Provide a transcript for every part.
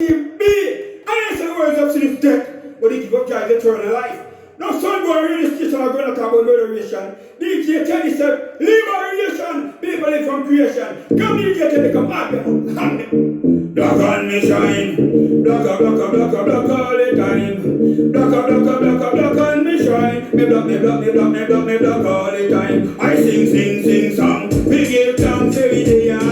Me, I answer the words up to this deck, but he give up guys eternal life. Now, son, boy, really station are going to talk about liberation. DJ Teddy said, liberation, people live from creation. Come DJ Teddy, come back. Black on me shine, black all the time. Black on me shine. Me black all the time. I sing song. We give thanks every day. Why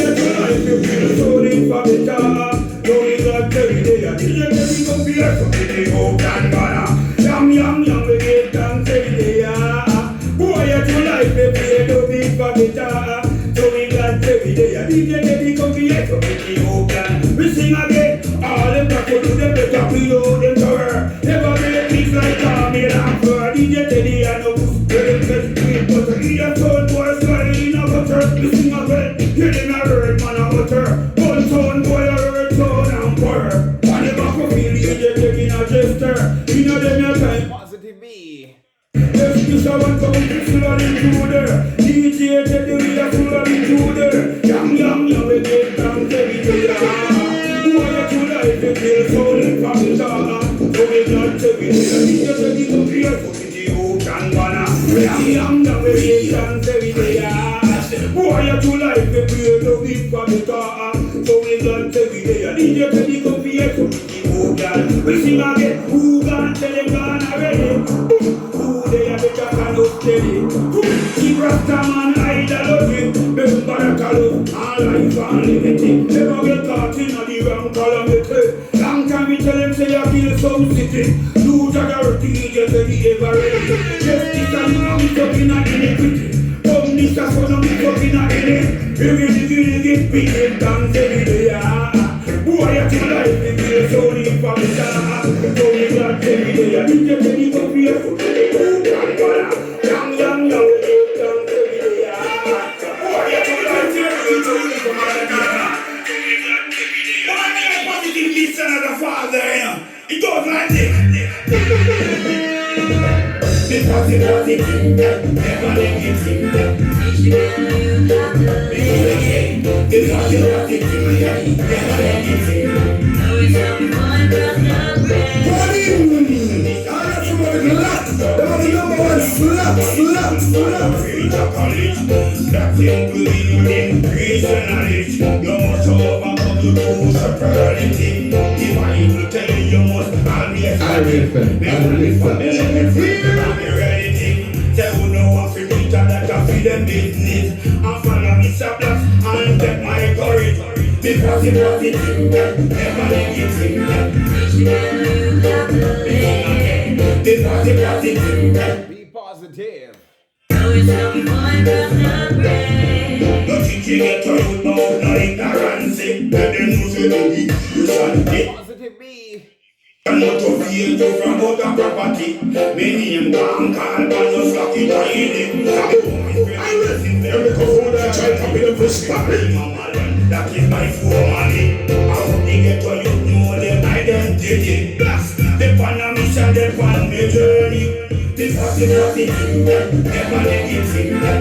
you life you feel so deep for the top? No, we got every day. DJ Teddy come be like something they hope and banner. Yum, we give thanks every day. Why you life you feel so deep for the top? So we got every day. DJ Teddy come be like something they hope and we sing again. All them that do them better we know them to her. Never make mix like Tommy and for DJ Teddy and no butter. He a told boy slide in a butter. We sing again. Hear them a word man a utter. One tone boy a word tone and pour. And the back of feel DJ Teddy in a gesture. You know them your time. Positive B. Yes, this a one come full of intruder. DJ Teddy we a full of intruder. Yum, we get down every day. Why you life you feel so deep from the top? So we got every day. DJ Teddy come here for the old and banner. Yum, we get down every day. Why you life you feel so deep from the top? So we got every day. DJ Teddy come here for the old and we sing again. Who got tell them gone already? They are the jack and look steady. Keep Rasta man idolizing. Remember that I love all life unlimited. Never get caught in the wrong calamity. Long time we tell them say I kill some city. Do charity just the ever ready. Justice and now we talking at iniquity. Come this as for now we talking at it. We really get big dance every day. Boy at your life we feel so deep from the top. So we got every day. DJ Teddy come here for the it goes like this. Because it was it in them, never let it in them. Because it was it in them, never let it in them. No, it's only one person break. What do you mean? I got somebody locked. That was the number one slap. Reach a college, that thing believe in Christian knowledge. You must overcome the true superiority. If I will tell you, you must always Iriefm. never live for the reality. They will know what to do that I feel them business. And follow me surplus and take my courage. Because it was it in them, never let it in them. Because it was it in them. Be positive. No, it's only one person break. No teaching get to you now, no ignorance. Let them know say you shall get. Positive B. I'm not to feel you from other property. Many am gone, call, but no slack it or eat it. I will sit there because all that child can be the first stop. That is my full money. I hope they get to you know their identity. Plus, they pan a mission, they pan me journey. Because it was it in them, never let it in them.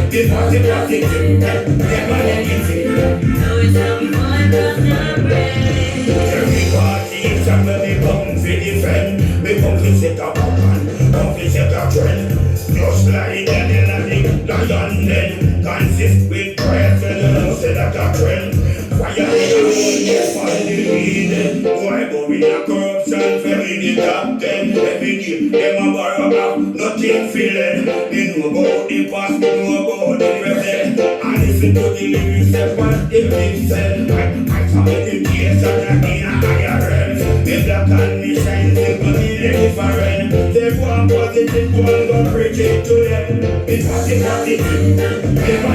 Because it was it in them, never let it in them. No, it's only one person break. Everybody is a me come for defend. Me come to set up a plan, come to set a trend. Just like the lion then consist with prayer to the Lord say that a trend. Fire in the world, yes, for the lead. Boy, but with the corruption, very the top 10. Every day, them a borrow back, nothing feeling. They know about the past, know about the present. And listen to the lyrics, step on the big cell. I saw the case that in a higher realm. The black and the shine, simply different. They want positive, one go preach it to them. It was it in them.